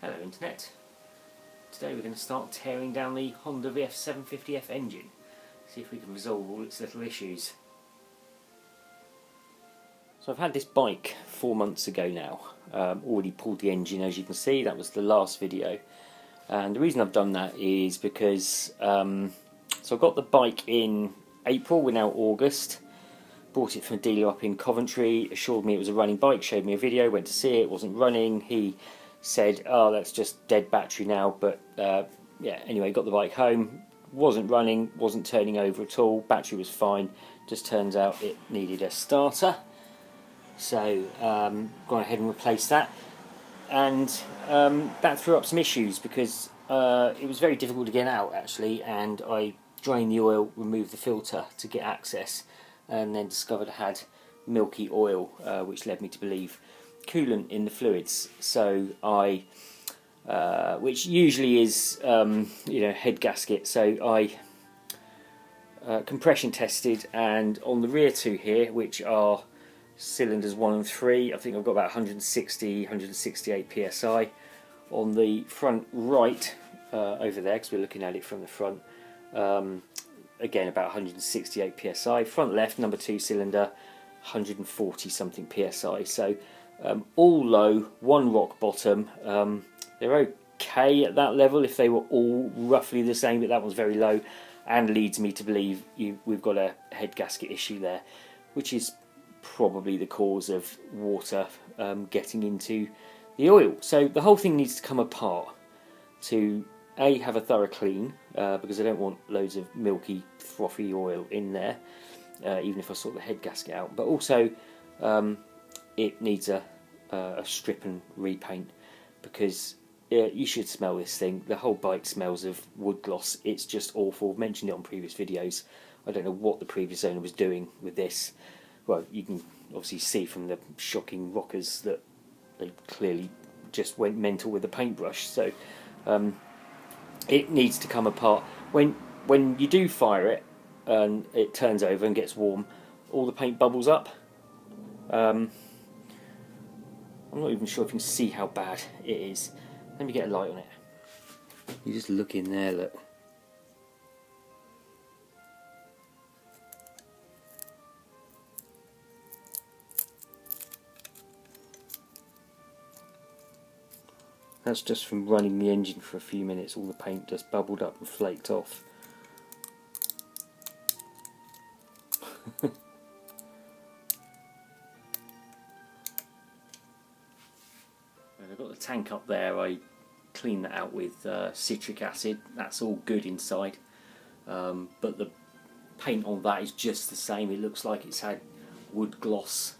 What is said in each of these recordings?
Hello Internet. Today we're going to start tearing down the Honda VF750F engine. See if we can resolve all its little issues. So I've had this bike 4 months ago now. Already pulled the engine, as you can see. That was the last video. And the reason I've done that is because so I got the bike in April, we're now August. Bought it from a dealer up in Coventry, assured me it was a running bike, showed me a video, went to see it, wasn't running. He said, oh, that's just dead battery now, but yeah, anyway, got the bike home, wasn't running, wasn't turning over at all, battery was fine, just turns out it needed a starter. So gone ahead and replaced that, and that threw up some issues because it was very difficult to get out actually, and I drained the oil, removed the filter to get access, and then discovered I had milky oil, which led me to believe coolant in the fluids. So I, which usually is head gasket. So I compression tested, and on the rear two here, which are cylinders 1 and 3, I think I've got about 168 psi. On the front right over there, because we're looking at it from the front, again about 168 psi. Front left, number 2 cylinder, 140 something psi. So all low, one rock bottom. They're okay at that level if they were all roughly the same, but that one's very low, and leads me to believe we've got a head gasket issue there, which is probably the cause of water getting into the oil. So the whole thing needs to come apart to have a thorough clean, because I don't want loads of milky frothy oil in there, even if I sort the head gasket out. But also it needs a strip and repaint, because you should smell this thing. The whole bike smells of wood gloss. It's just awful. I've mentioned it on previous videos. I don't know what the previous owner was doing with this. Well, you can obviously see from the shocking rockers that they clearly just went mental with the paintbrush. So it needs to come apart. When you do fire it and it turns over and gets warm, all the paint bubbles up. I'm not even sure if you can see how bad it is. Let me get a light on it. You just look in there, look. That's just from running the engine for a few minutes. All the paint just bubbled up and flaked off. I've got the tank up there. I cleaned that out with citric acid. That's all good inside, but the paint on that is just the same. It looks like it's had wood gloss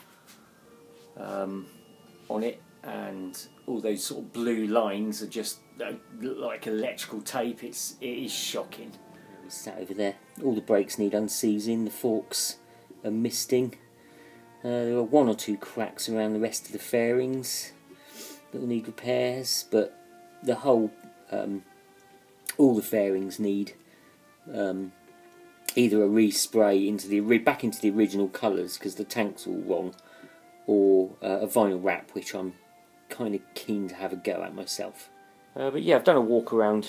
on it, and all those sort of blue lines are just like electrical tape. It is shocking. We sat over there. All the brakes need unseizing. The forks are misting. There are 1 or 2 cracks around the rest of the fairings that will need repairs, but the whole, all the fairings need either a respray back into the original colours because the tank's all wrong, or a vinyl wrap, which I'm kind of keen to have a go at myself. But yeah, I've done a walk around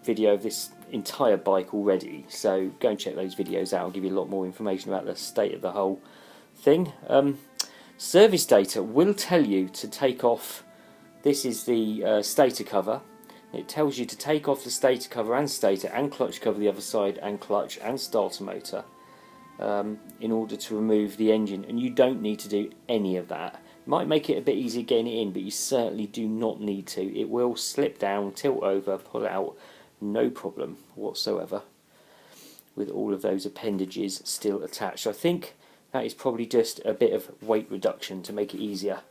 video of this entire bike already, so go and check those videos out. I'll give you a lot more information about the state of the whole thing. Service data will tell you to take off. This is the stator cover. It tells you to take off the stator cover and stator and clutch cover the other side, and clutch and starter motor, in order to remove the engine, and you don't need to do any of that. It might make it a bit easier getting it in, but you certainly do not need to. It will slip down, tilt over, pull out, no problem whatsoever, with all of those appendages still attached. So I think that is probably just a bit of weight reduction to make it easier.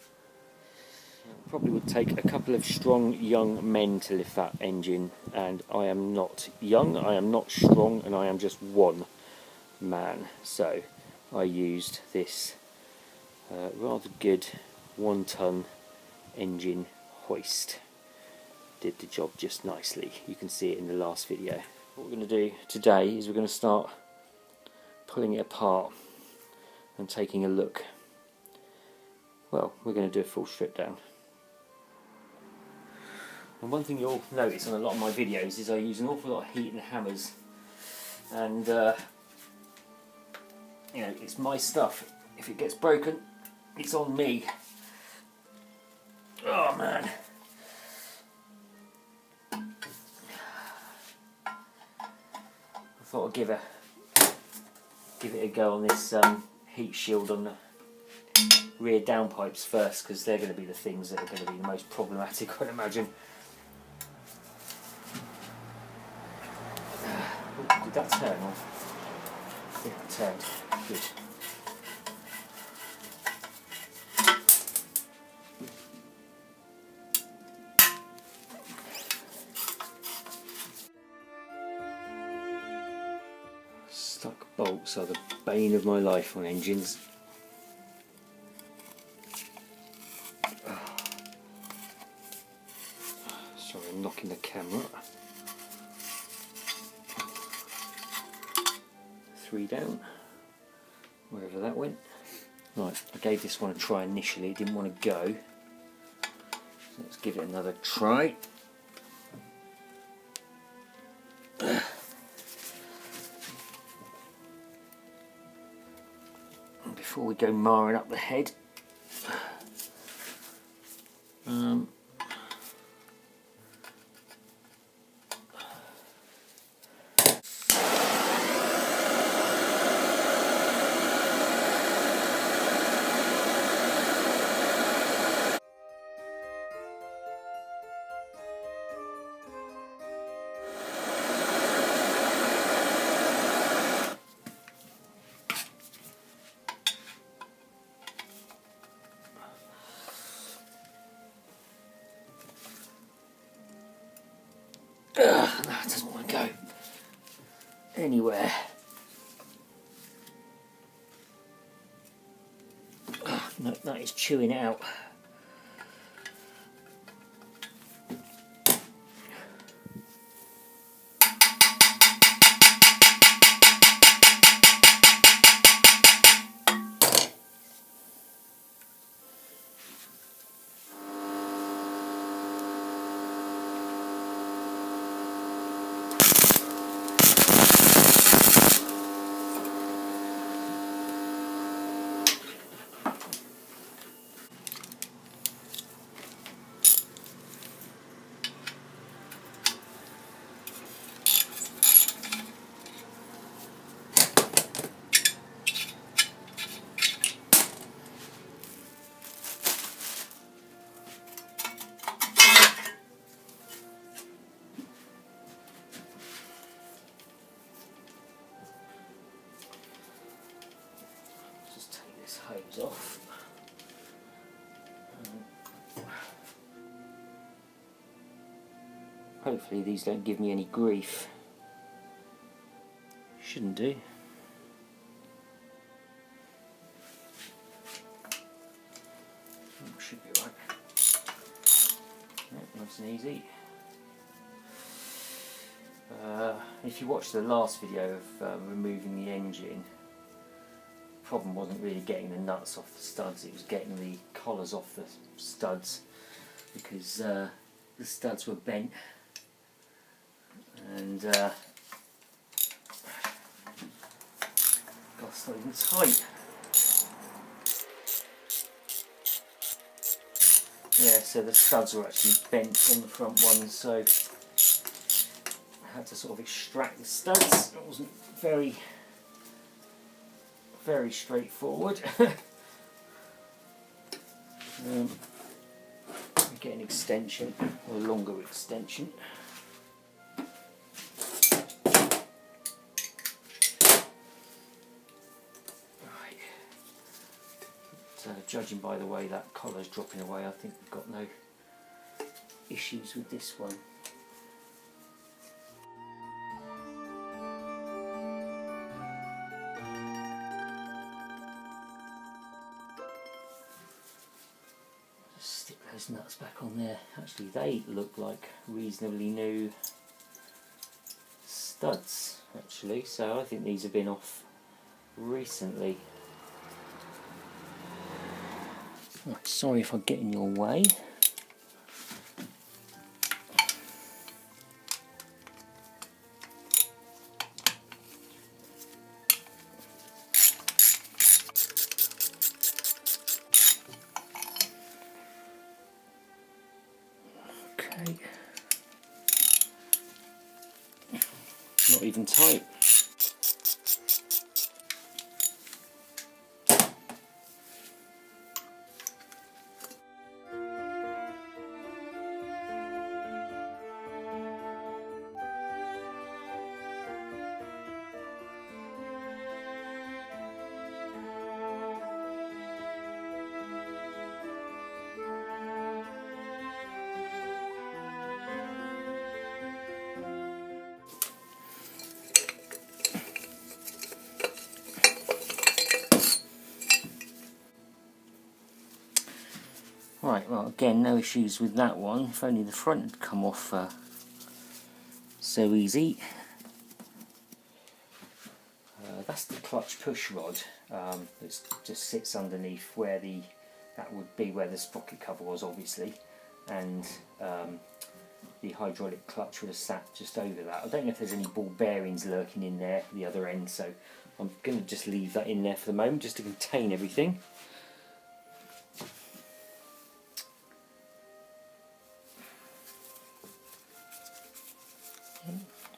Probably would take a couple of strong young men to lift that engine, and I am not young, I am not strong, and I am just one man. So I used this rather good 1 ton engine hoist. Did the job just nicely. You can see it in the last video. What we're going to do today is we're going to start pulling it apart and taking a look. Well, we're going to do a full strip down. And one thing you'll notice on a lot of my videos is I use an awful lot of heat and hammers, and you know, it's my stuff. If it gets broken, it's on me. Oh man. I thought I'd give it a go on this heat shield on the rear downpipes first, because they're going to be the things that are going to be the most problematic, I'd imagine. Oh, did that turn off? Yeah, it turned. Good. Stuck bolts are the bane of my life on engines. Sorry, I'm knocking the camera. 3 down, wherever that went. Right, I gave this one a try initially, it didn't want to go. So let's give it another try. Before we go marring up the head. That doesn't want to go anywhere. No, that is chewing it out. Hose off. Hopefully these don't give me any grief. Shouldn't do. Should be right. Yeah, nice and easy. If you watched the last video of removing the engine, problem wasn't really getting the nuts off the studs, it was getting the collars off the studs, because the studs were bent and got something tight. Yeah, so the studs were actually bent on the front ones, so I had to sort of extract the studs. It wasn't very straightforward. Get an extension, or a longer extension. Right. So, judging by the way that collar's dropping away, I think we've got no issues with this one. Stick those nuts back on there. Actually, they look like reasonably new studs, actually, so I think these have been off recently. Right, sorry if I get in your way. Okay. Not even tight. Right, well again, no issues with that one, if only the front had come off so easy. That's the clutch push rod that just sits underneath where that would be where the sprocket cover was obviously, and the hydraulic clutch would have sat just over that. I don't know if there's any ball bearings lurking in there at the other end, so I'm going to just leave that in there for the moment just to contain everything.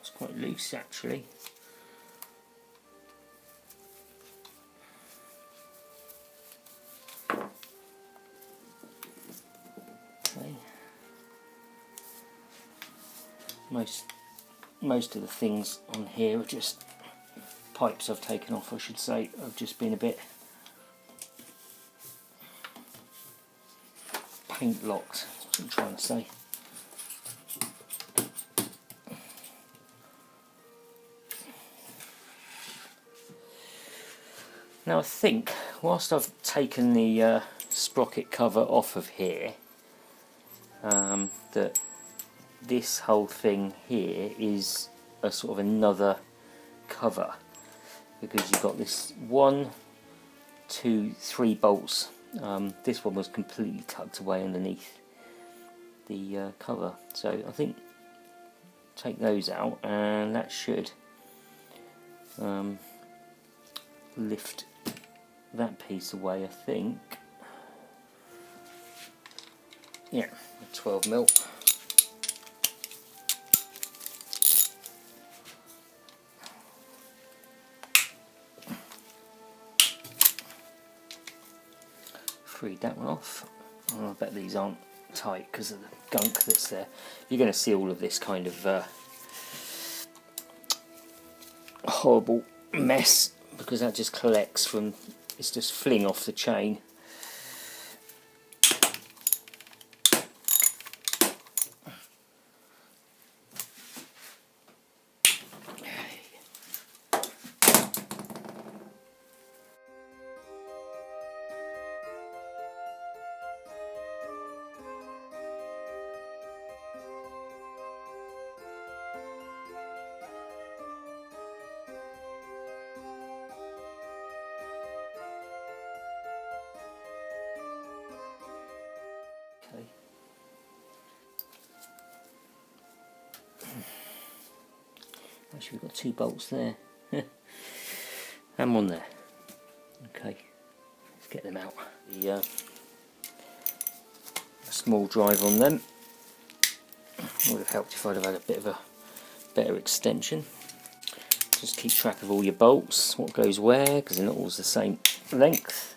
It's quite loose actually. Okay. Most of the things on here are just pipes I've taken off, I should say. I've just been a bit paint locked, that's what I'm trying to say. Now I think, whilst I've taken the sprocket cover off of here, that this whole thing here is a sort of another cover, because you've got this 1, 2, 3 bolts. This one was completely tucked away underneath the cover, so I think take those out and that should lift that piece away, I think. Yeah, 12mm. Freed that one off. Oh, I bet these aren't tight because of the gunk that's there. You're going to see all of this kind of horrible mess because that just collects from, it's just fling off the chain. Okay. Actually, we've got 2 bolts there and one there. Okay, let's get them out. The small drive on them would have helped if I'd have had a bit of a better extension. Just keep track of all your bolts, what goes where, because they're not always the same length.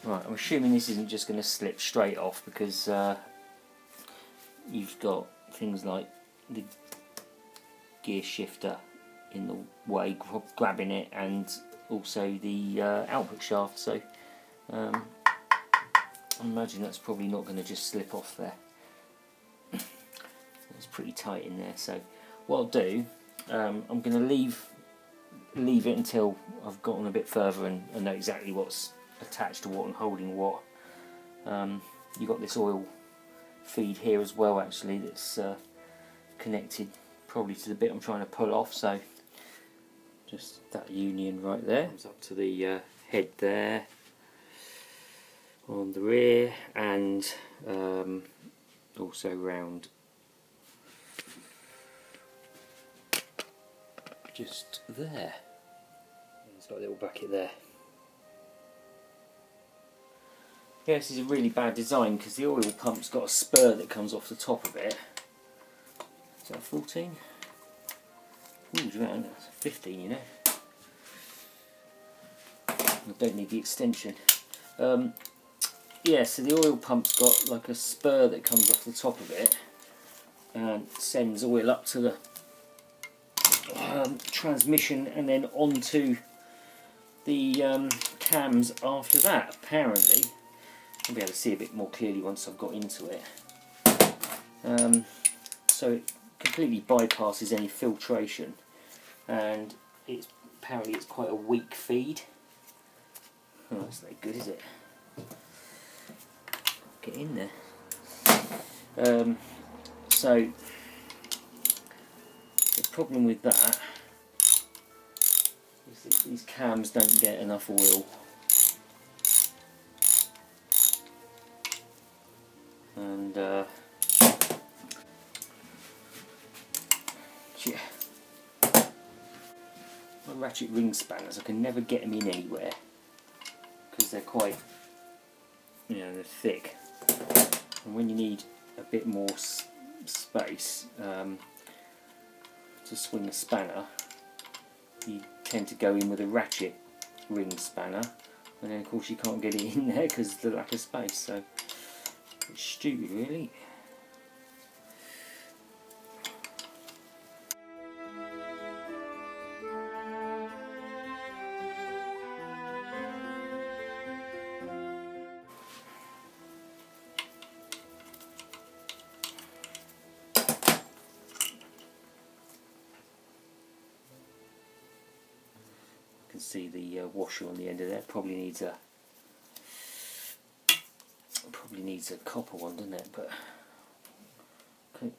Right, I'm assuming this isn't just going to slip straight off because you've got things like the gear shifter in the way, grabbing it, and also the output shaft, so I imagine that's probably not going to just slip off there. It's pretty tight in there, so what I'll do, I'm going to leave it until I've gotten a bit further and know exactly what's attached to what and holding what, You've got this oil feed here as well, actually, that's connected probably to the bit I'm trying to pull off. So just that union right there comes up to the head there on the rear, and also round just there. It's got a little bracket there. Yeah, this is a really bad design because the oil pump's got a spur that comes off the top of it. Is that 14? Ooh, that's 15, you know. I don't need the extension. Yeah, so the oil pump's got like a spur that comes off the top of it and sends oil up to the transmission and then onto the cams after that, apparently. I'll be able to see a bit more clearly once I've got into it. So it completely bypasses any filtration, and apparently it's quite a weak feed. Oh, that's not good, is it? Get in there. So the problem with that is that these cams don't get enough oil, and yeah, my ratchet ring spanners, I can never get them in anywhere because they're quite, you know, they're thick, and when you need a bit more space to swing a spanner, you tend to go in with a ratchet ring spanner, and then of course you can't get it in there because of the lack of space. So it's stupid, really. You can see the washer on the end of there. Probably needs a copper one, doesn't it? But okay,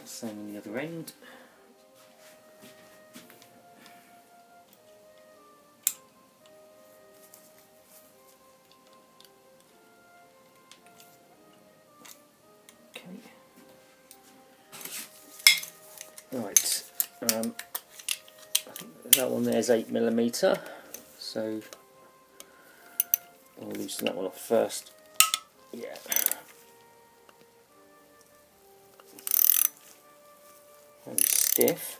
same on the other end. Okay. Right. I think that one there's 8mm, so I'll loosen that one off first. Yeah. Very stiff.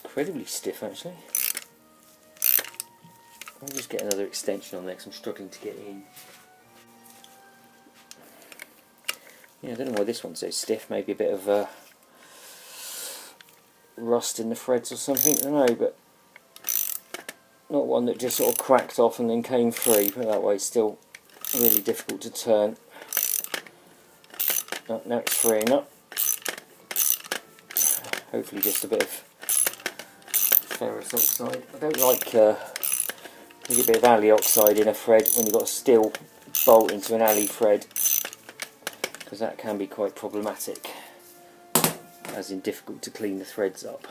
Incredibly stiff, actually. I'll just get another extension on there because I'm struggling to get in. Yeah, I don't know why this one's so stiff. Maybe a bit of rust in the threads or something. I don't know, but not one that just sort of cracked off and then came free. Put it that way, still really difficult to turn. Oh, now it's freeing up. Hopefully just a bit of ferrous oxide. I don't like a bit of alley oxide in a thread when you've got a steel bolt into an alley thread, because that can be quite problematic, as in difficult to clean the threads up.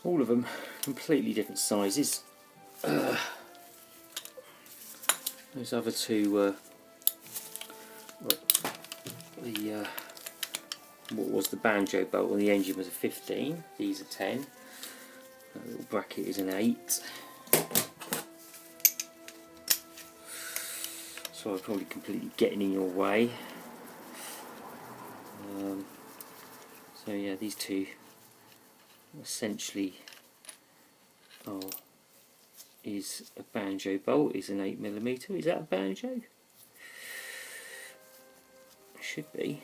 All of them completely different sizes. Those other two, what was the banjo bolt on the engine was a 15. These are 10. That little bracket is an 8. So I'm probably completely getting in your way. So yeah, these two essentially is a banjo bolt, is an 8mm. Is that a banjo? Should be.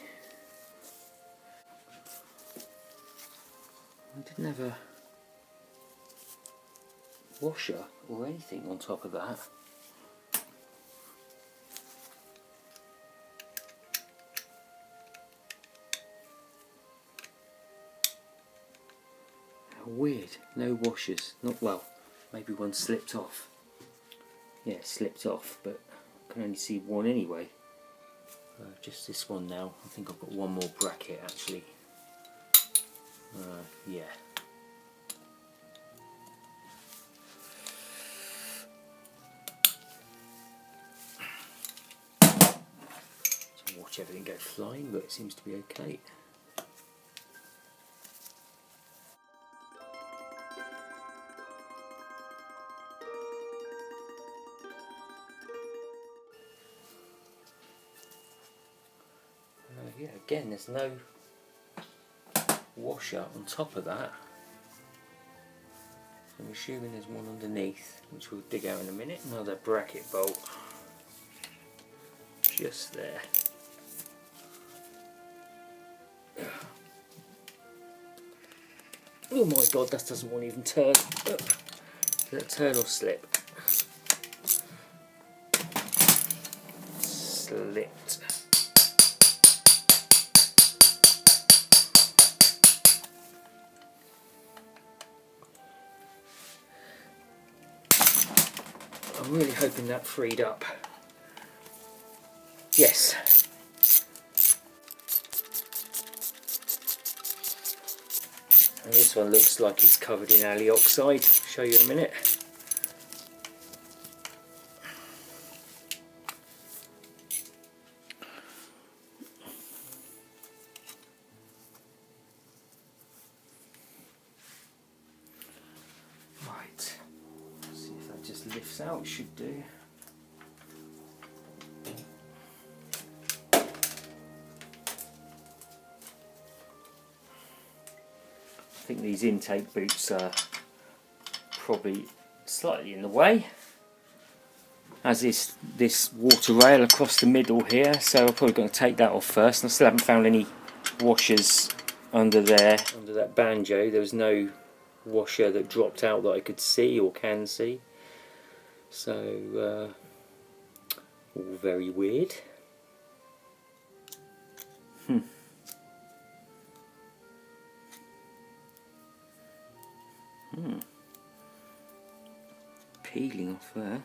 I didn't have a washer or anything on top of that. Weird, no washers. Not well, maybe one slipped off. Yeah, slipped off, but I can only see one anyway. Just this one now. I think I've got one more bracket actually. Yeah. So watch everything go flying, but it seems to be okay. Yeah, again, there's no washer on top of that. So I'm assuming there's one underneath, which we'll dig out in a minute. Another bracket bolt just there. Oh my god, that doesn't want to even turn. Did that turn or slip? Slipped. I'm really hoping that freed up. Yes. And this one looks like it's covered in alloy oxide. I'll show you in a minute. Right. Let's see if that just lifts out. Should do. I think these intake boots are probably slightly in the way, as is this water rail across the middle here, so I'm probably going to take that off first. I still haven't found any washers under there. Under that banjo there was no washer that dropped out that I could see or can see, so all very weird. Peeling off there.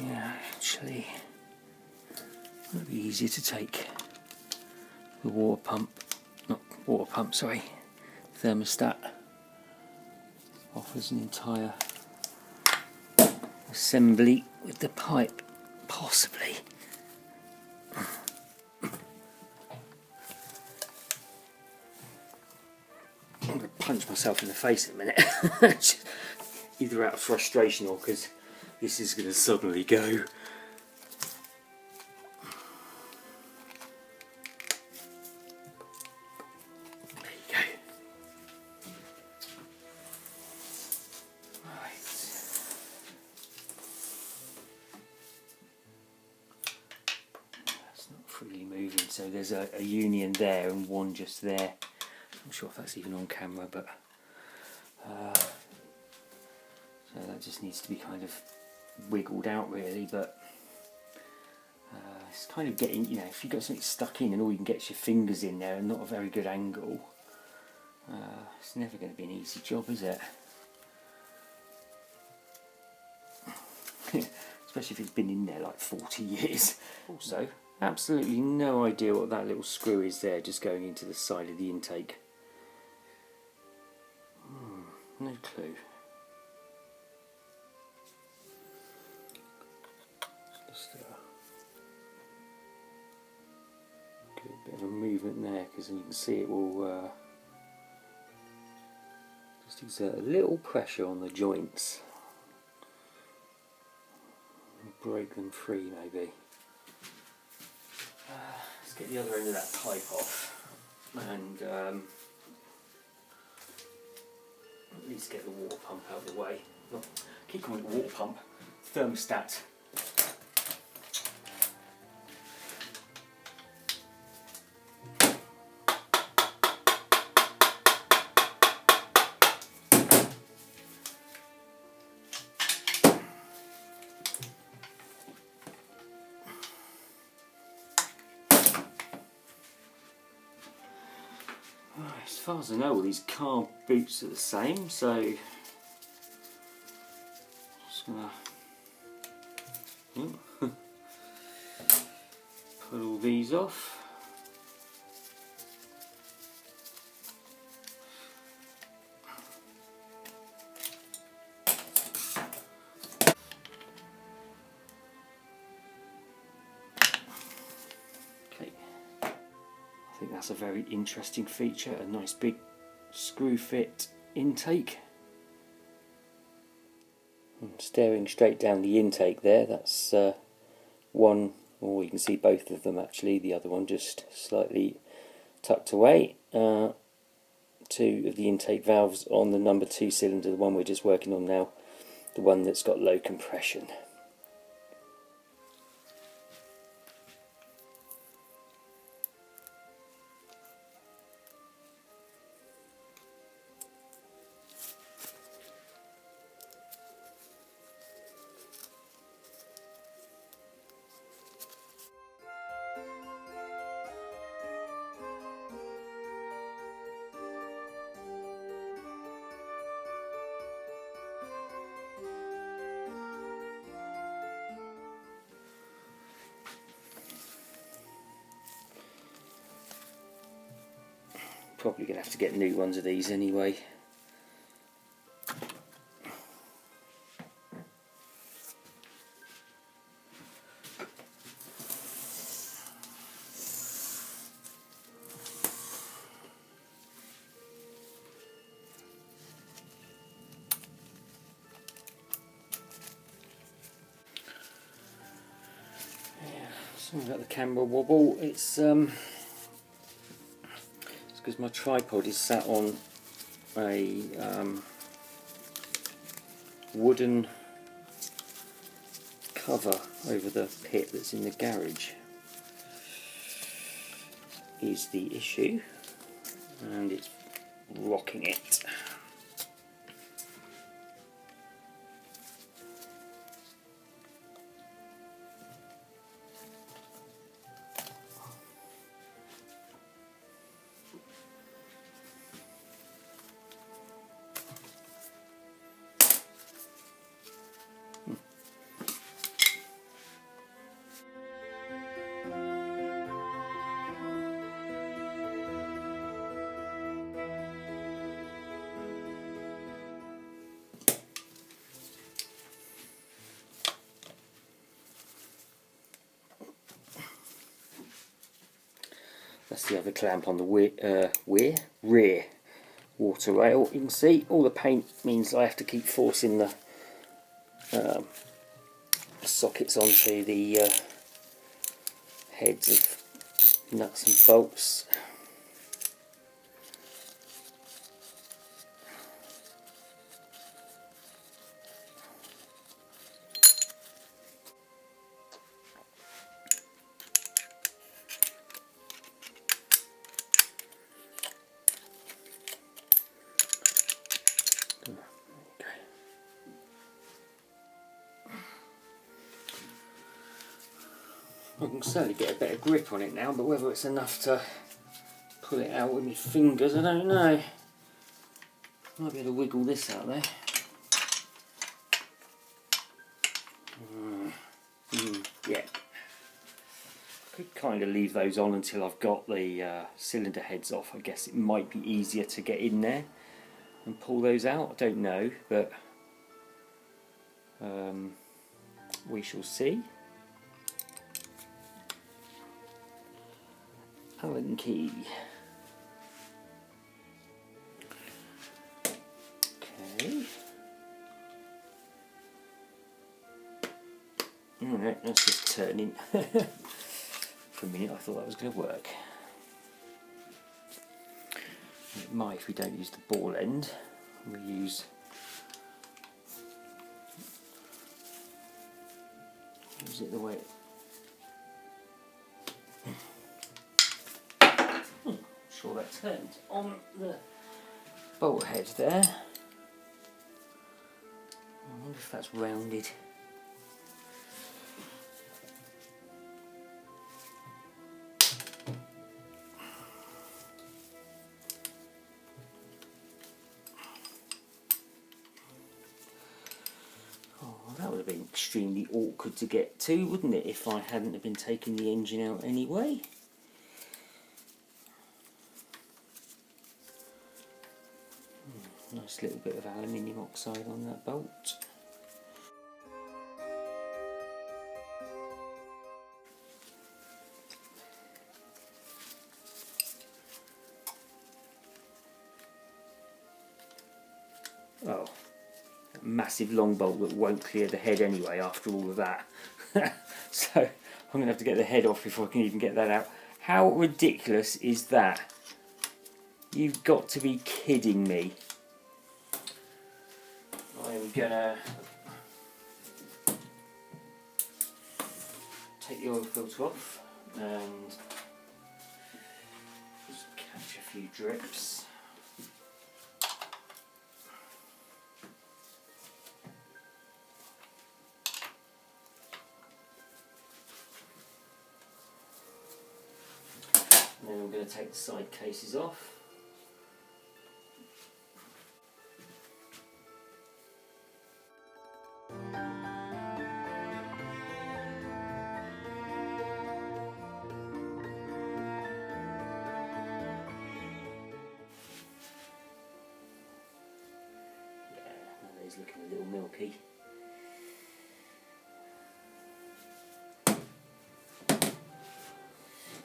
Yeah, actually, it would be easier to take the water pump, not water pump, sorry, thermostat off as an entire assembly with the pipe, possibly. I'm going to punch myself in the face in a minute, either out of frustration or because this is going to suddenly go. There you go. Right. That's not freely moving, so there's a union there and one just there. I'm not sure if that's even on camera, but so that just needs to be kind of wiggled out really, but it's kind of getting, you know, if you've got something stuck in and all you can get is your fingers in there and not a very good angle, it's never going to be an easy job, is it? Especially if it's been in there like 40 years. Also, absolutely no idea what that little screw is there just going into the side of the intake. No clue. Just get a bit of a movement there, because you can see it will just exert a little pressure on the joints and break them free maybe. Let's get the other end of that pipe off. and at least get the water pump out of the way. Oh, I keep calling it water pump, thermostat. As far as I know, all these car boots are the same, so just gonna put all these off. Okay, I think that's a very interesting feature, a nice big screw fit intake. Staring straight down the intake there, that's one, or you can see both of them actually, the other one just slightly tucked away. Two of the intake valves on the number 2 cylinder, the one we're just working on now, the one that's got low compression. Probably going to have to get new ones of these anyway. Sorry about the camera wobble. It's because my tripod is sat on a wooden cover over the pit that's in the garage is the issue, and it's rocking it. That's the other clamp on the rear water rail. You can see all the paint means I have to keep forcing the sockets onto the heads of nuts and bolts. I can certainly get a better grip on it now, but whether it's enough to pull it out with my fingers, I don't know. Might be able to wiggle this out there. Yeah. Could kind of leave those on until I've got the cylinder heads off. I guess it might be easier to get in there and pull those out. I don't know, but we shall see. Allen key. Okay. Alright, that's just turning. For a minute I thought that was going to work. It might, if we don't use the ball end, we use it the way it. Sure that turns on the bolt head there. I wonder if that's rounded. Oh, that would have been extremely awkward to get to, wouldn't it, if I hadn't have been taking the engine out anyway? Nice little bit of aluminium oxide on that bolt. Oh, a massive long bolt that won't clear the head anyway after all of that. So I'm going to have to get the head off before I can even get that out. How ridiculous is that? You've got to be kidding me. I'm gonna take the oil filter off and just catch a few drips. And then I'm going to take the side cases off. He's looking a little milky.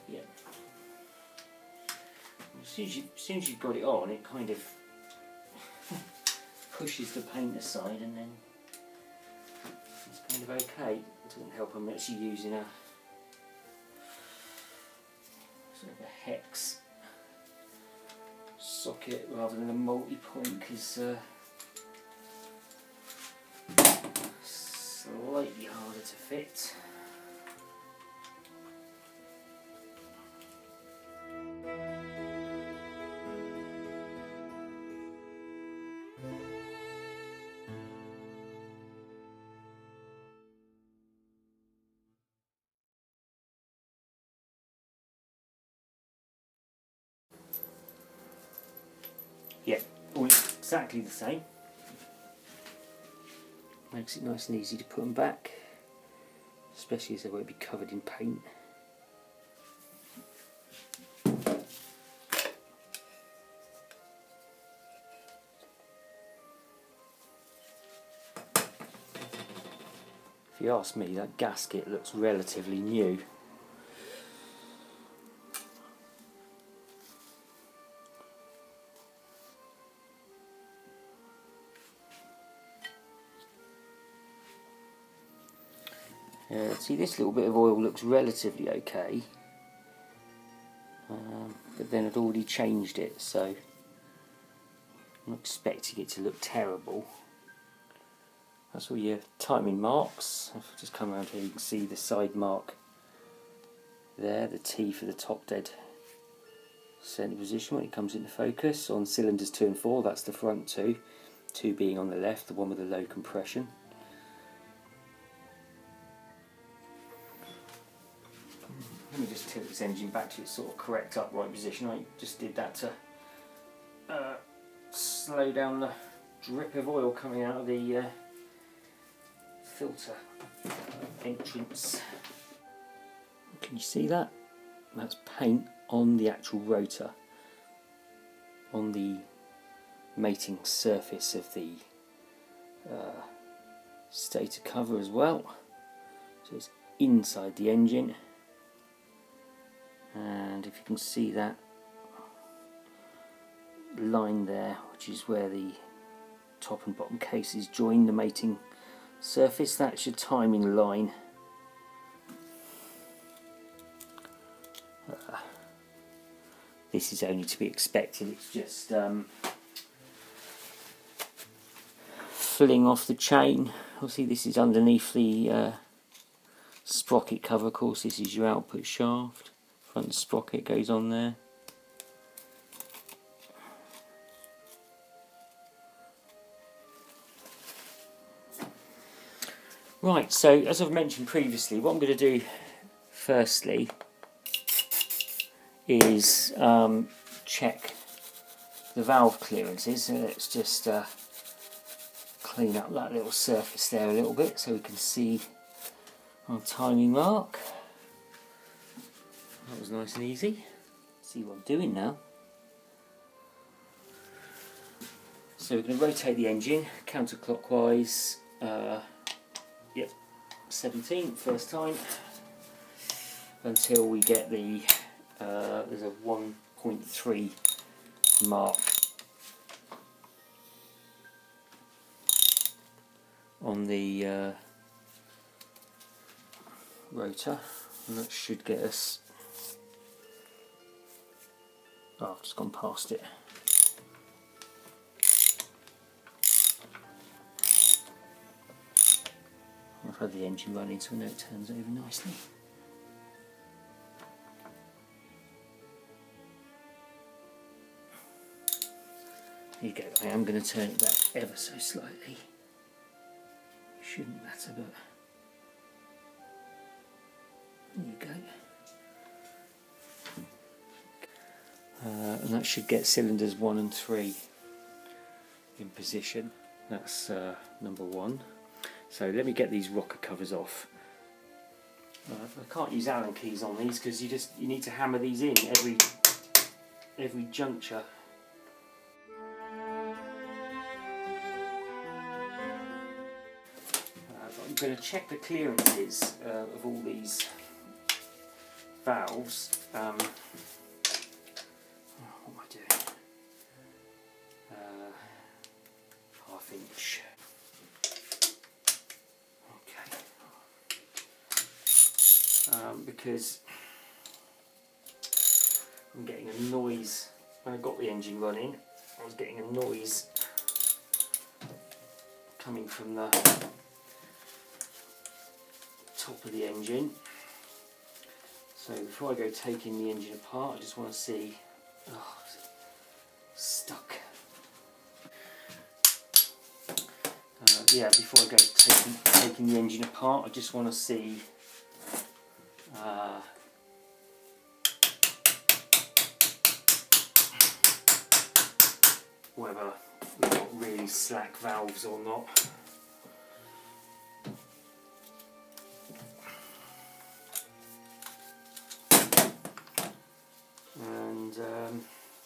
Yeah. As soon as you've got it on, it kind of pushes the paint aside, and then it's kind of okay. It doesn't help I'm actually using a sort of a hex socket rather than a multi-point, because slightly harder to fit. Yeah, all exactly the same. Makes it nice and easy to put them back, especially as they won't be covered in paint. If you ask me, that gasket looks relatively new. See, this little bit of oil looks relatively okay, but then I'd already changed it, so I'm not expecting it to look terrible. That's all your timing marks. If I just come around here, you can see the side mark there, the T for the top dead centre position when it comes into focus. On cylinders 2 and 4, that's the front two being on the left, the one with the low compression. Let me just tilt this engine back to its sort of correct upright position. I just did that to slow down the drip of oil coming out of the filter entrance. Can you see that? That's paint on the actual rotor, on the mating surface of the stator cover as well. So it's inside the engine. And if you can see that line there, which is where the top and bottom cases join the mating surface, that's your timing line. this is only to be expected. It's just filling off the chain. Obviously this is underneath the sprocket cover. Of course, this is your output shaft. Front sprocket goes on there. Right, so as I've mentioned previously, what I'm going to do firstly is check the valve clearances. So let's just clean up that little surface there a little bit so we can see our tiny mark. That was nice and easy. See what I'm doing now. So we're going to rotate the engine counterclockwise. Yep, 17 first time, until we get the there's a 1.3 mark on the rotor, and that should get us. Oh, I've just gone past it. I've had the engine running, so I know it turns over nicely. Here you go. I am going to turn it back ever so slightly. Shouldn't matter, but there you go. And that should get cylinders 1 and 3 in position. That's number 1. So let me get these rocker covers off. I can't use Allen keys on these because you need to hammer these in every juncture. I'm going to check the clearances of all these valves. What am I doing? Half inch. Because I'm getting a noise when I got the engine running. I was getting a noise coming from the top of the engine. So before I go taking the engine apart, I just want to see. Oh, stuck. Yeah, before I go taking the engine apart, I just want to see. Whether we've got really slack valves or not. And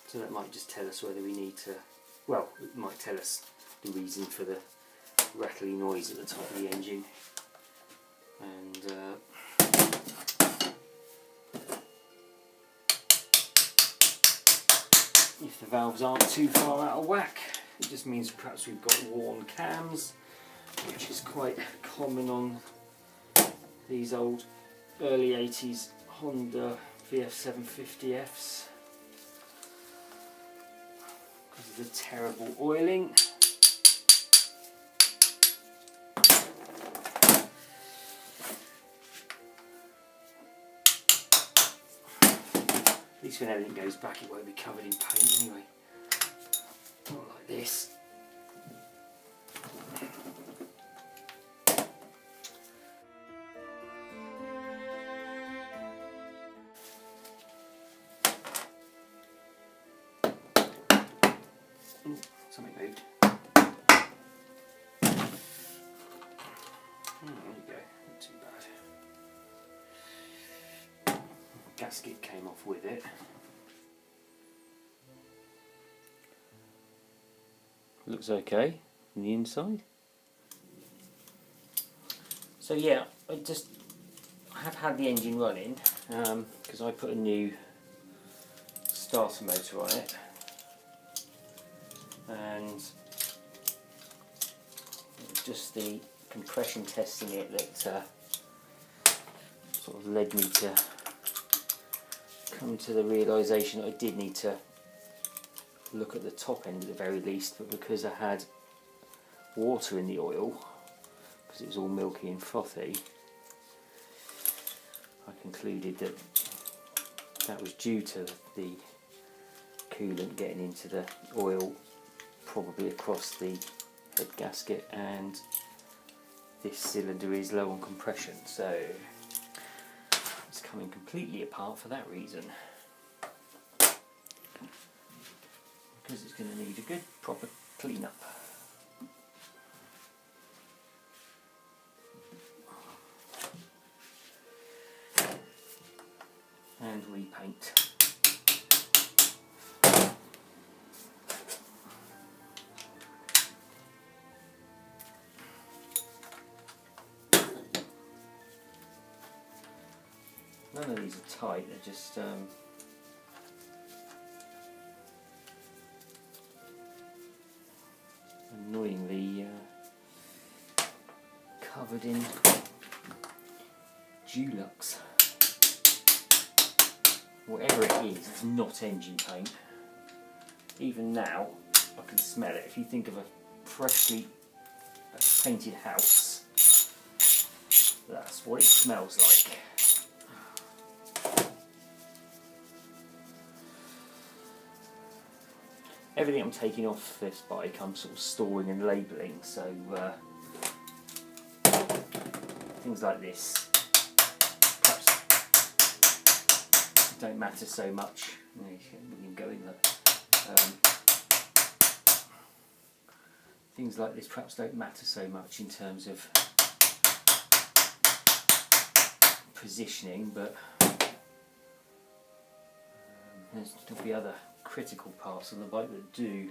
so that might just tell us whether we need to, well, it might tell us the reason for the rattly noise at the top of the engine. And if the valves aren't too far out of whack, it just means perhaps we've got worn cams, which is quite common on these old early 80s Honda VF750Fs because of the terrible oiling. At least when everything goes back it won't be covered in paint anyway. Not like this. Ooh, something moved. There you go, not too bad. Gasket came off with it. Looks okay on the inside. So yeah, I have had the engine running because I put a new starter motor on it, and it was just the compression testing it that sort of led me to come to the realisation that I did need to look at the top end at the very least, but because I had water in the oil, because it was all milky and frothy, I concluded that that was due to the coolant getting into the oil, probably across the head gasket, and this cylinder is low on compression, so it's coming completely apart for that reason, because it's going to need a good proper clean up. And repaint. None of these are tight, they're just annoyingly covered in Dulux. Whatever it is, it's not engine paint. Even now, I can smell it. If you think of a freshly painted house, that's what it smells like. Everything I'm taking off this bike I'm sort of storing and labelling, so things like this perhaps don't matter so much. We can go in that. Things like this perhaps don't matter so much in terms of positioning, but there'll be other critical parts of the bike that do.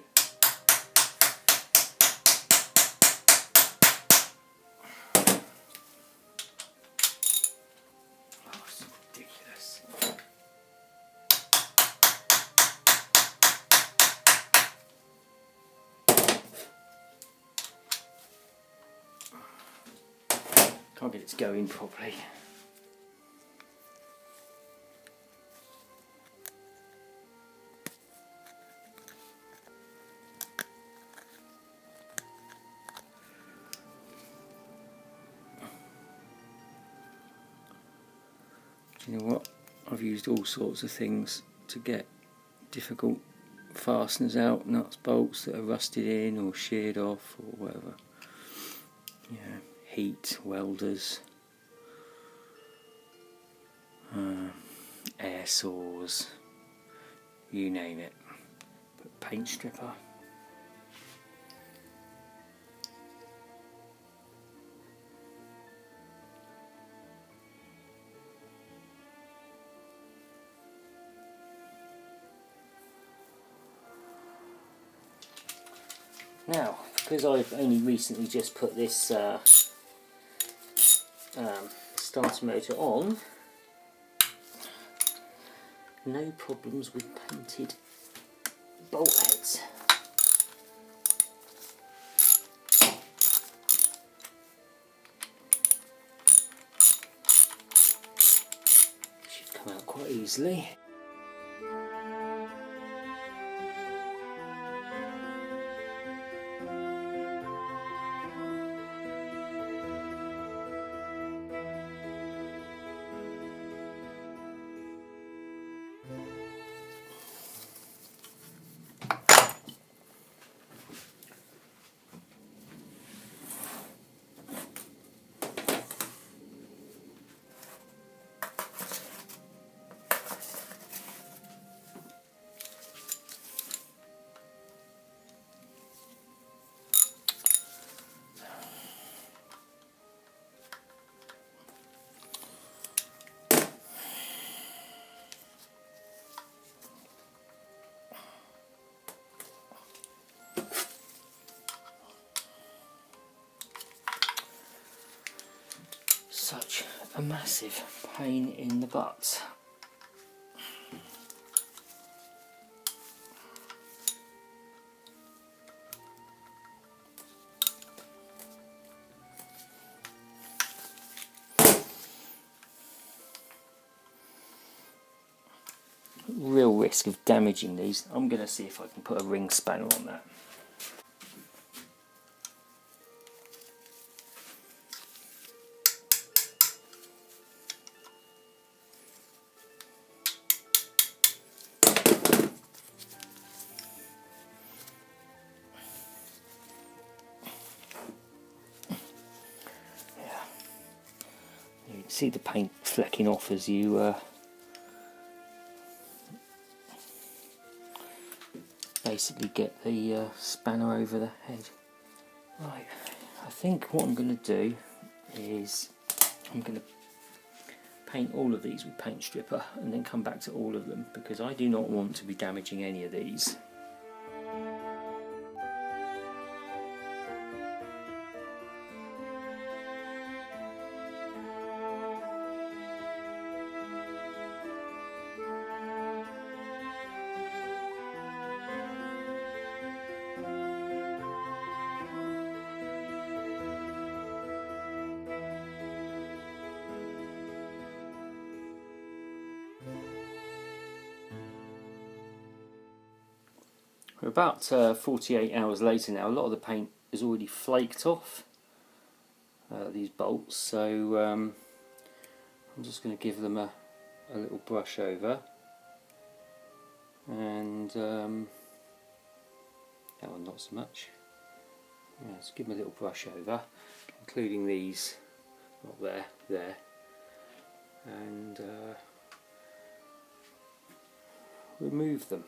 Oh, it's ridiculous. Can't get it to go in properly. Do you know what? I've used all sorts of things to get difficult fasteners out, nuts, bolts that are rusted in or sheared off or whatever. Yeah, heat, welders, air saws, you name it. But paint stripper. Now, because I've only recently just put this starter motor on, no problems with painted bolt heads. Should come out quite easily. Such a massive pain in the butt. real risk of damaging these, I'm going to see if I can put a ring spanner on that. You can see the paint flecking off as you basically get the spanner over the head. Right, I think what I'm going to do is I'm going to paint all of these with paint stripper and then come back to all of them, because I do not want to be damaging any of these. We're about 48 hours later now. A lot of the paint is already flaked off these bolts, so I'm just going to give them a little brush over, and that one not so much. Yeah, let's give them a little brush over, including these, not there, and remove them.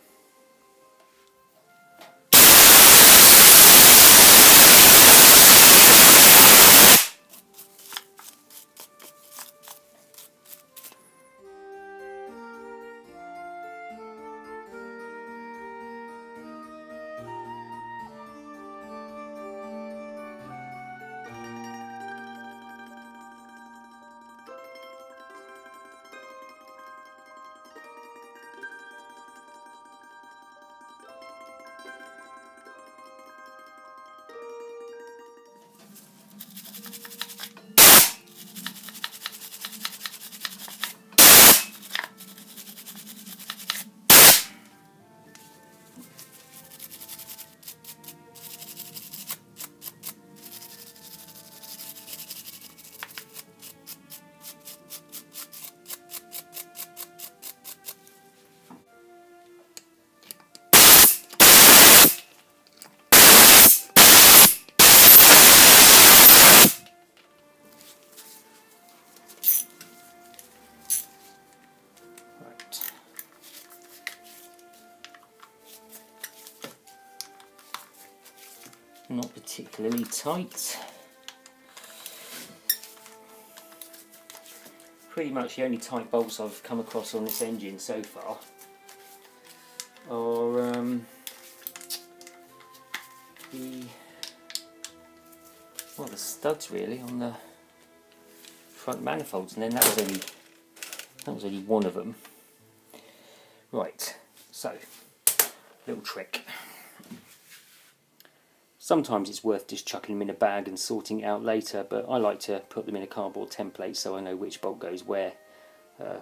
Not particularly tight. Pretty much the only tight bolts I've come across on this engine so far are the studs really on the front manifolds, and then that was only one of them. Right, so little trick. Sometimes it's worth just chucking them in a bag and sorting it out later, but I like to put them in a cardboard template so I know which bolt goes where,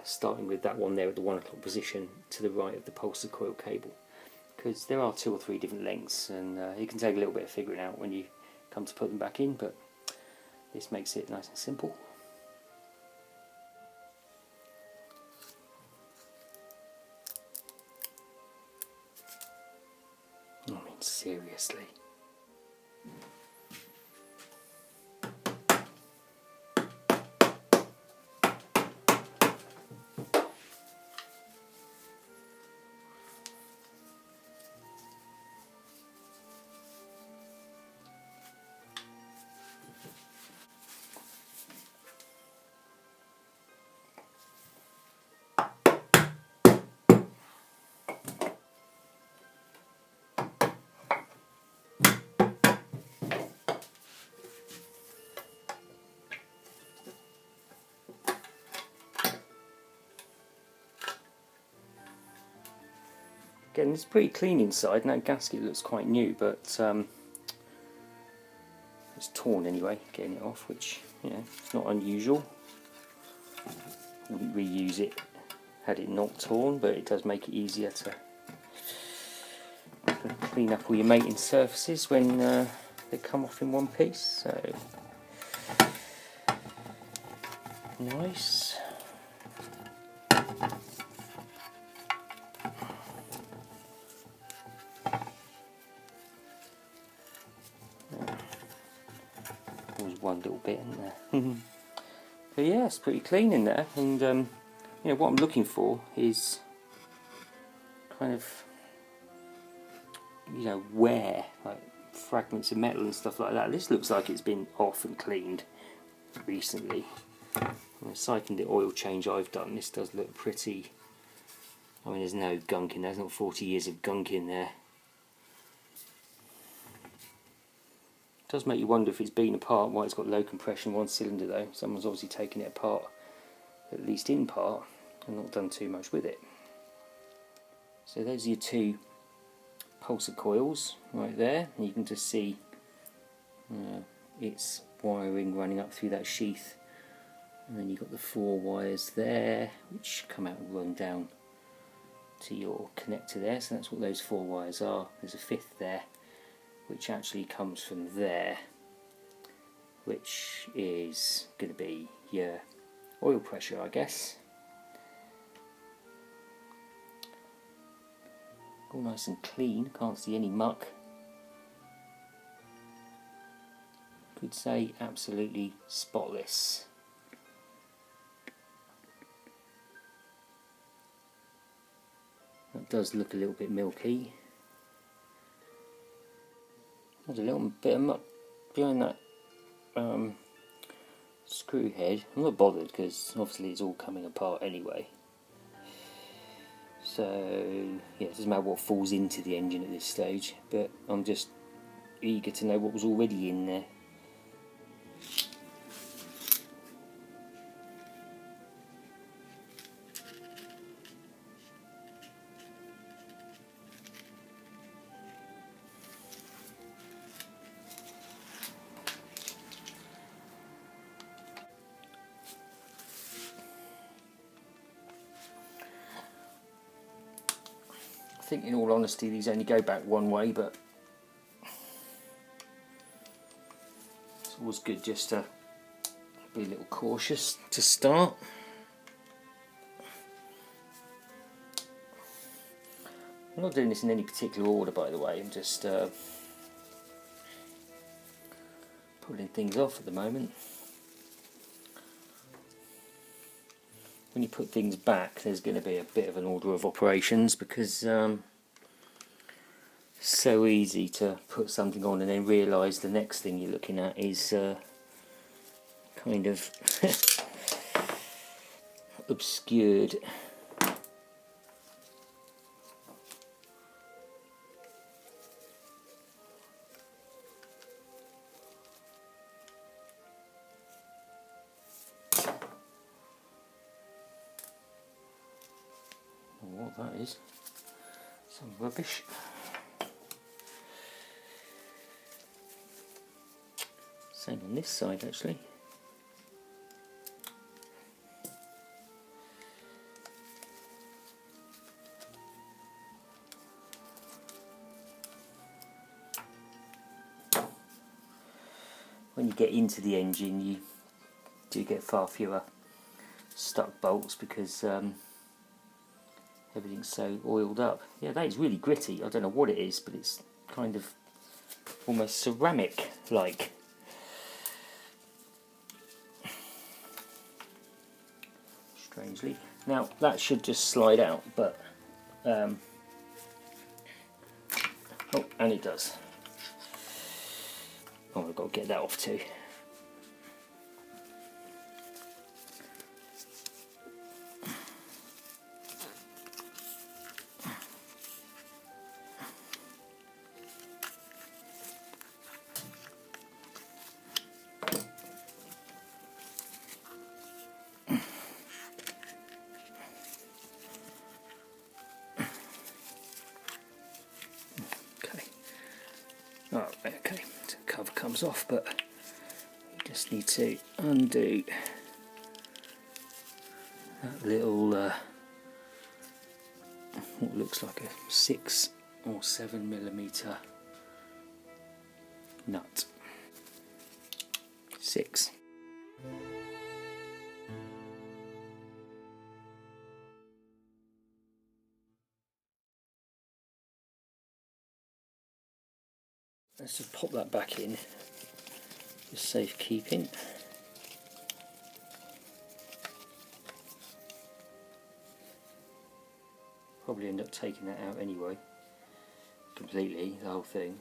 starting with that one there at the 1 o'clock position to the right of the pulsar coil cable, because there are 2 or 3 different lengths, and it can take a little bit of figuring out when you come to put them back in, but this makes it nice and simple. I mean, seriously. Again, it's pretty clean inside, and that gasket looks quite new, but it's torn anyway, getting it off, which, you know, it's not unusual. Wouldn't reuse it had it not torn, but it does make it easier to clean up all your mating surfaces when they come off in one piece. So nice. Always one little bit in there. But yeah, it's pretty clean in there, and you know, what I'm looking for is kind of, you know, wear, like fragments of metal and stuff like that. This looks like it's been off and cleaned recently. Aside from the oil change I've done, this does look pretty. I mean, there's no gunk in there, there's not 40 years of gunk in there. It does make you wonder if it's been apart, why it's got low compression one cylinder though. Someone's obviously taken it apart, at least in part, and not done too much with it. So those are your two pulsar coils right there, and you can just see its wiring running up through that sheath, and then you've got the 4 wires there which come out and run down to your connector there. So that's what those 4 wires are. There's a 5th there which actually comes from there, which is going to be your oil pressure, I guess. All nice and clean, can't see any muck. Could say absolutely spotless. That does look a little bit milky. There's a little bit of muck behind that screw head. I'm not bothered because obviously it's all coming apart anyway. So yeah, it doesn't matter what falls into the engine at this stage, but I'm just eager to know what was already in there. I think in all honesty these only go back one way, but it's always good just to be a little cautious to start. I'm not doing this in any particular order, by the way, I'm just pulling things off at the moment. When you put things back, there's going to be a bit of an order of operations, because it's so easy to put something on and then realise the next thing you're looking at is kind of obscured. What that is, some rubbish. Same on this side actually. When you get into the engine you do get far fewer stuck bolts because everything's so oiled up. Yeah, that is really gritty. I don't know what it is, but it's kind of almost ceramic like. Strangely. Now that should just slide out, but oh, and it does. Oh, I've got to get that off too. Oh, okay, so the cover comes off, but you just need to undo that little what looks like a 6 or 7 millimeter nut. 6. Let's just pop that back in for safekeeping. Probably end up taking that out anyway, completely, the whole thing.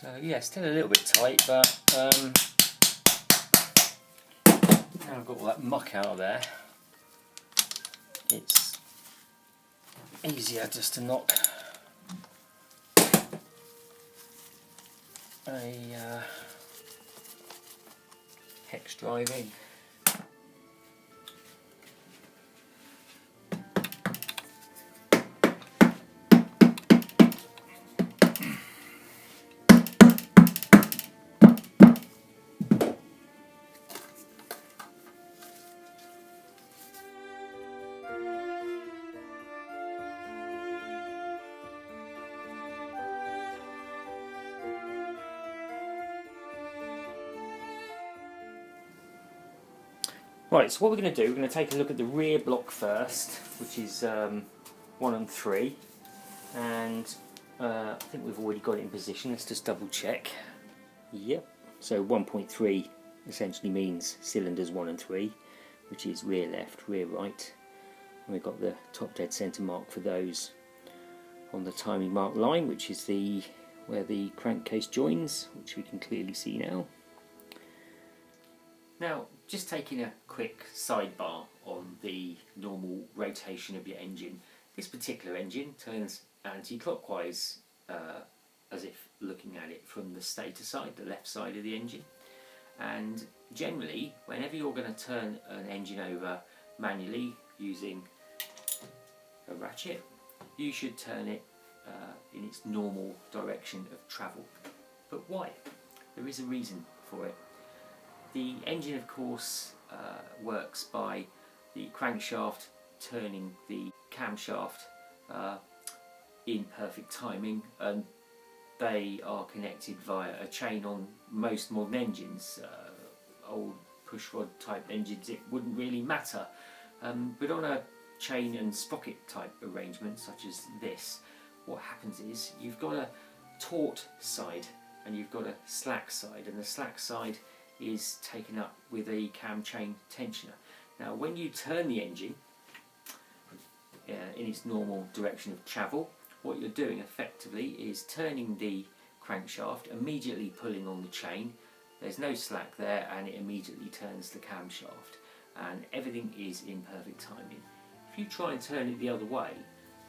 So yeah, still a little bit tight, but now I've got all that muck out of there, it's easier just to knock a hex drive in. Right, so what we're going to do, we're going to take a look at the rear block first, which is 1 and 3, and I think we've already got it in position. Let's just double check. Yep, so 1.3 essentially means cylinders 1 and 3, which is rear left, rear right, and we've got the top dead centre mark for those on the timing mark line, which is where the crankcase joins, which we can clearly see now. Now, just taking a quick sidebar on the normal rotation of your engine. This particular engine turns anti-clockwise, as if looking at it from the stator side, the left side of the engine. And generally, whenever you're going to turn an engine over manually using a ratchet, you should turn it in its normal direction of travel. But why? There is a reason for it. The engine, of course, works by the crankshaft turning the camshaft in perfect timing, and they are connected via a chain. On most modern engines, old pushrod type engines, it wouldn't really matter, but on a chain and sprocket type arrangement such as this, what happens is you've got a taut side and you've got a slack side, and the slack side is taken up with a cam chain tensioner. Now when you turn the engine in its normal direction of travel, what you're doing effectively is turning the crankshaft, immediately pulling on the chain. There's no slack there, and it immediately turns the camshaft, and everything is in perfect timing. If you try and turn it the other way,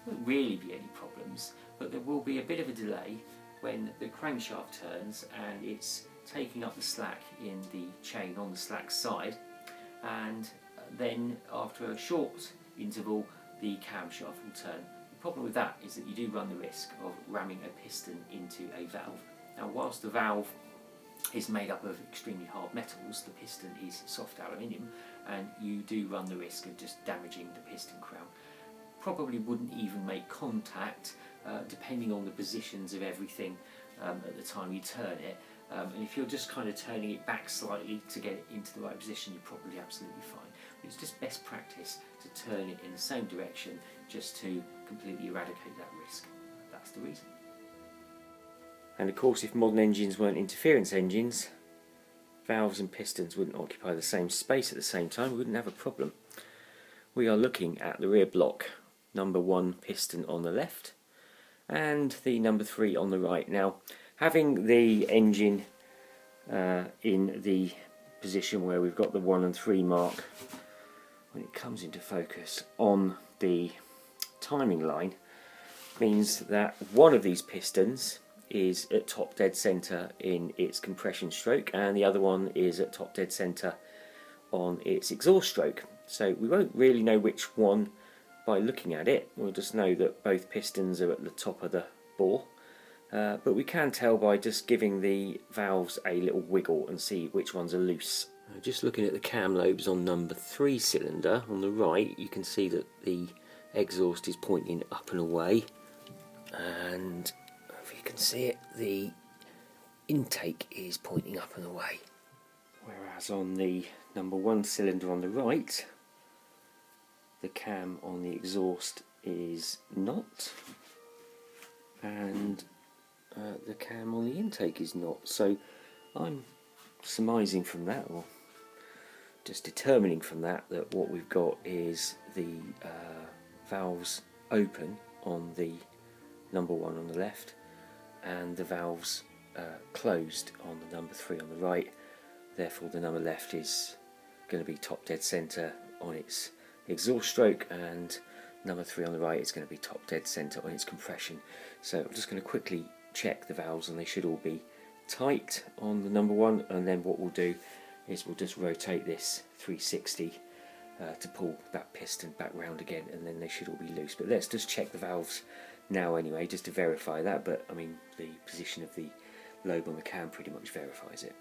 there won't really be any problems, but there will be a bit of a delay when the crankshaft turns and it's taking up the slack in the chain on the slack side, and then after a short interval the camshaft will turn. The problem with that is that you do run the risk of ramming a piston into a valve. Now whilst the valve is made up of extremely hard metals, the piston is soft aluminium, and you do run the risk of just damaging the piston crown. Probably wouldn't even make contact depending on the positions of everything at the time you turn it. And if you're just kind of turning it back slightly to get it into the right position, you're probably absolutely fine. But it's just best practice to turn it in the same direction just to completely eradicate that risk. That's the reason. And of course, if modern engines weren't interference engines, valves and pistons wouldn't occupy the same space at the same time, we wouldn't have a problem. We are looking at the rear block, number 1 piston on the left and the number 3 on the right. Now, having the engine in the position where we've got the 1 and 3 mark, when it comes into focus on the timing line, means that one of these pistons is at top dead centre in its compression stroke and the other one is at top dead centre on its exhaust stroke. So we won't really know which one by looking at it. We'll just know that both pistons are at the top of the bore, but we can tell by just giving the valves a little wiggle and see which ones are loose. Just looking at the cam lobes on number 3 cylinder on the right, you can see that the exhaust is pointing up and away, and if you can see it, the intake is pointing up and away. Whereas on the number 1 cylinder on the right, the cam on the exhaust is not, and the cam on the intake is not. So I'm surmising from that, or just determining from that, that what we've got is the valves open on the number 1 on the left and the valves closed on the number 3 on the right. Therefore the number left is going to be top dead centre on its exhaust stroke, and number 3 on the right is going to be top dead centre on its compression. So I'm just going to quickly check the valves, and they should all be tight on the number 1, and then what we'll do is we'll just rotate this 360 to pull that piston back round again, and then they should all be loose. But let's just check the valves now anyway, just to verify that. But I mean, the position of the lobe on the cam pretty much verifies it.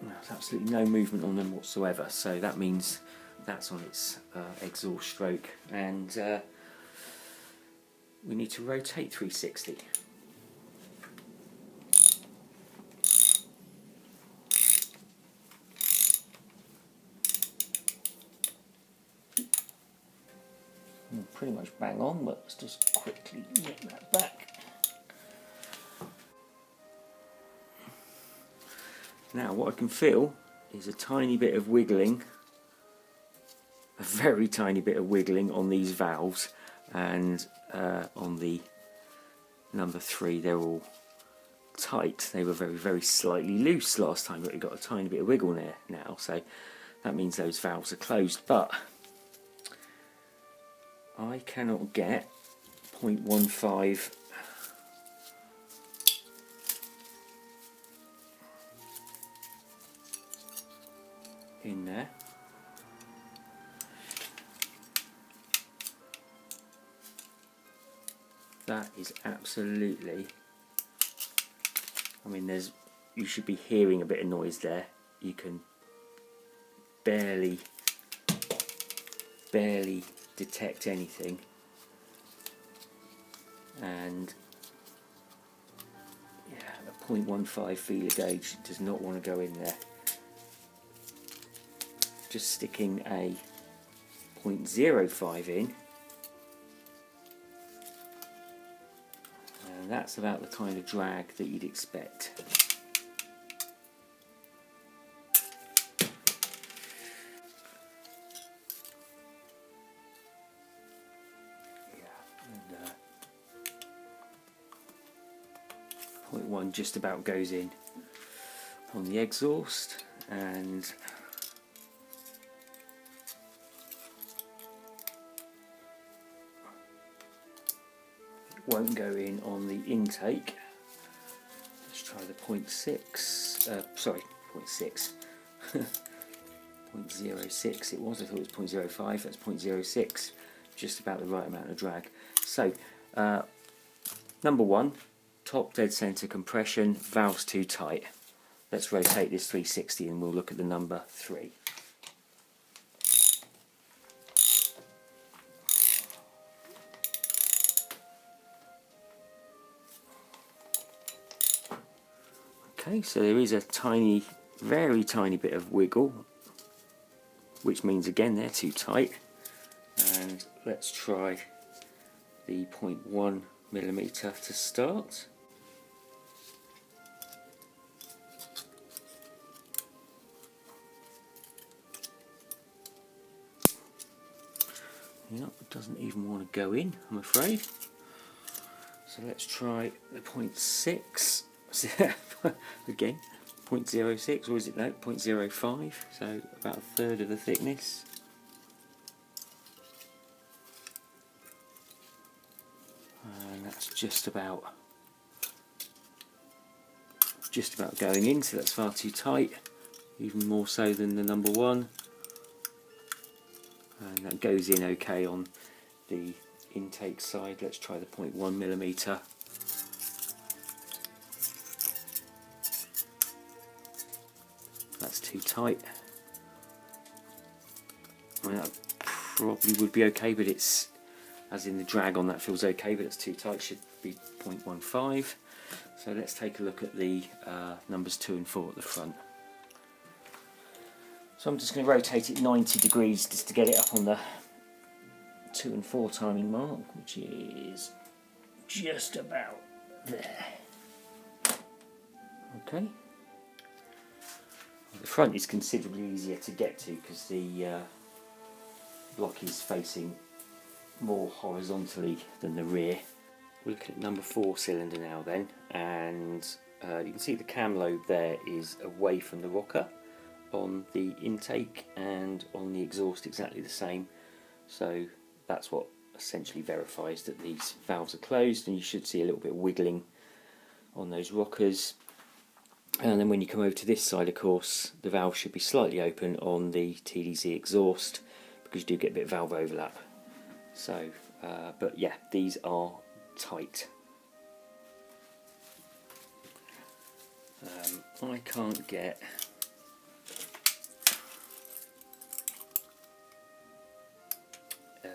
There's absolutely no movement on them whatsoever, so that means that's on its exhaust stroke, and we need to rotate 360. Pretty much bang on, but let's just quickly get that back. Now what I can feel is a tiny bit of wiggling, a very tiny bit of wiggling on these valves, and on the number 3 they're all tight. They were very, very slightly loose last time, but we've got a tiny bit of wiggle there now, so that means those valves are closed. But I cannot get 0.15 in there. That is absolutely, I mean, you should be hearing a bit of noise there. You can barely detect anything, and yeah, a 0.15 feeler gauge does not want to go in there. Just sticking a 0.05 in, and that's about the kind of drag that you'd expect. Yeah, and 0.1 just about goes in on the exhaust, and won't go in on the intake. Let's try the 0.6, sorry, 0.6, 0.06 it was, I thought it was 0.05, that's 0.06, just about the right amount of drag. So, number 1, top dead centre compression, valves too tight. Let's rotate this 360 and we'll look at the number 3. Okay, so there is a tiny, very tiny bit of wiggle, which means again they're too tight. And let's try the 0.1 millimeter to start. Yep, it doesn't even want to go in, I'm afraid. So let's try the 0.6. Again, 0.06, or is it no, 0.05, so about a third of the thickness. And that's just about going in, so that's far too tight, even more so than the number one. And that goes in okay on the intake side. Let's try the 0.1mm. That's too tight. I mean, that probably would be okay, but it's, as in the drag on that feels okay, but it's too tight. Should be 0.15. So let's take a look at the numbers 2 and 4 at the front. So I'm just going to rotate it 90 degrees just to get it up on the 2 and 4 timing mark, which is just about there. Okay. The front is considerably easier to get to because the block is facing more horizontally than the rear. We're looking at number 4 cylinder now then, and you can see the cam lobe there is away from the rocker on the intake, and on the exhaust exactly the same. So that's what essentially verifies that these valves are closed, and you should see a little bit of wiggling on those rockers. And then when you come over to this side, of course, the valve should be slightly open on the TDZ exhaust, because you do get a bit of valve overlap. So, but yeah, these are tight. I can't get a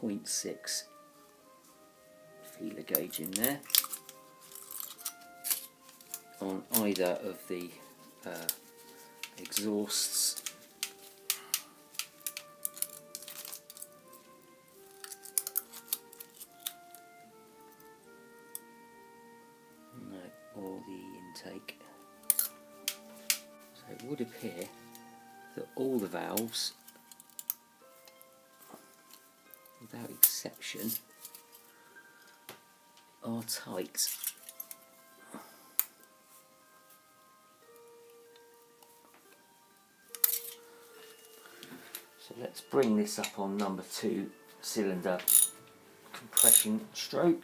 0.6 feeler gauge in there on either of the exhausts. No, or the intake. So it would appear that all the valves, without exception, are tight. So let's bring this up on number 2 cylinder compression stroke.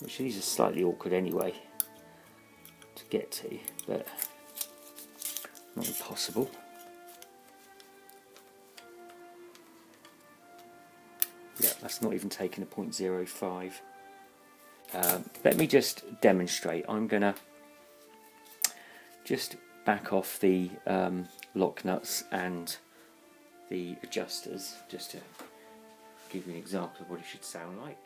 Which these are slightly awkward anyway to get to, but not impossible. Yeah, that's not even taking a 0.05. Let me just demonstrate. I'm going to just back off the lock nuts and the adjusters, just to give you an example of what it should sound like.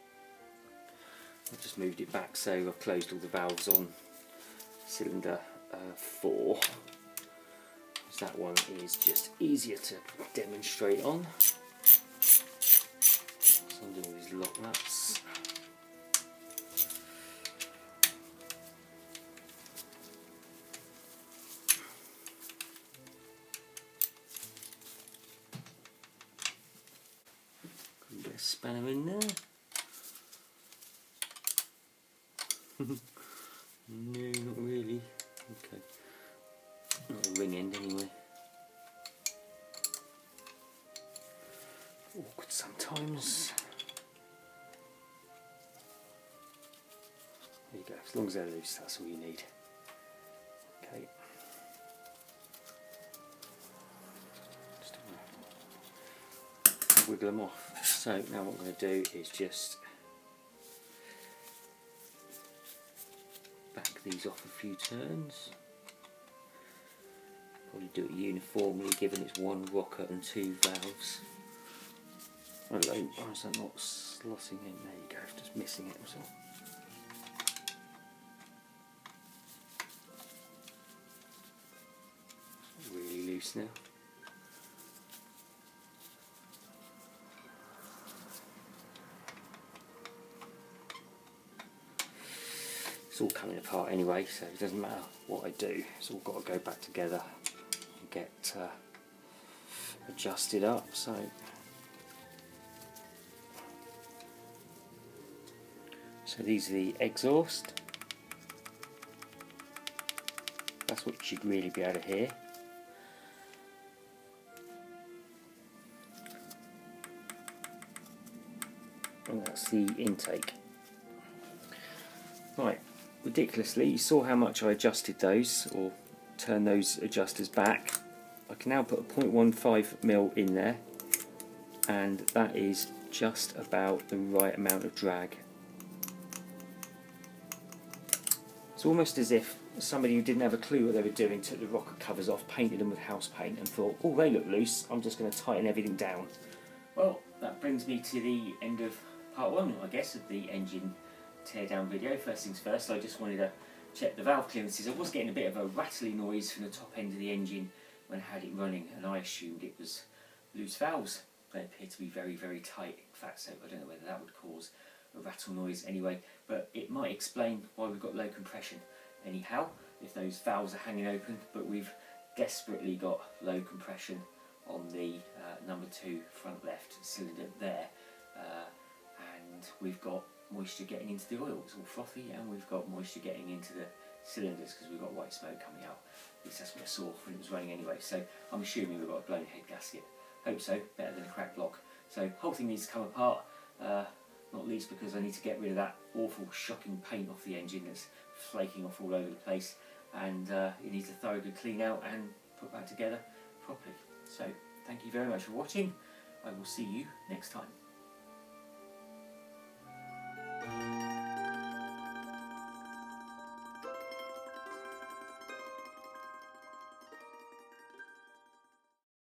I've just moved it back, so I've closed all the valves on cylinder 4. So that one is just easier to demonstrate on. So undo all these lock nuts. Get a spanner in there. No, not really. Okay. Not a ring end anyway. Awkward sometimes. There you go. As long as they're loose, that's all you need. Okay. Just wiggle them off. So now what I'm going to do is just back these off a few turns. Probably do it uniformly, given it's one rocker and 2 valves. Hello, why is that not slotting in? There you go, just missing it was all. Really loose now. It's all coming apart anyway, so it doesn't matter what I do. It's all got to go back together and get adjusted up. So So these are the exhaust. That's what you should really be able to hear. And that's the intake. Right, ridiculously, you saw how much I adjusted those, or turned those adjusters back. I can now put a 0.15mm in there, and that is just about the right amount of drag. It's almost as if somebody who didn't have a clue what they were doing took the rocker covers off, painted them with house paint, and thought, oh, they look loose, I'm just going to tighten everything down. Well, that brings me to the end of part one, I guess, of the engine teardown video. First things first, I just wanted to check the valve clearances. I was getting a bit of a rattly noise from the top end of the engine when I had it running, and I assumed it was loose valves. They appear to be very, very tight. In fact, so I don't know whether that would cause a rattle noise anyway, but it might explain why we've got low compression anyhow, if those valves are hanging open, but we've desperately got low compression on the number 2 front left cylinder there, and we've got moisture getting into the oil. It's all frothy, and we've got moisture getting into the cylinders because we've got white smoke coming out. At least that's what I saw when it was running anyway, so I'm assuming we've got a blown head gasket. Hope so, better than a cracked block. So the whole thing needs to come apart, not least because I need to get rid of that awful shocking paint off the engine that's flaking off all over the place, and it needs a thorough good clean out and put back together properly. So thank you very much for watching. I will see you next time.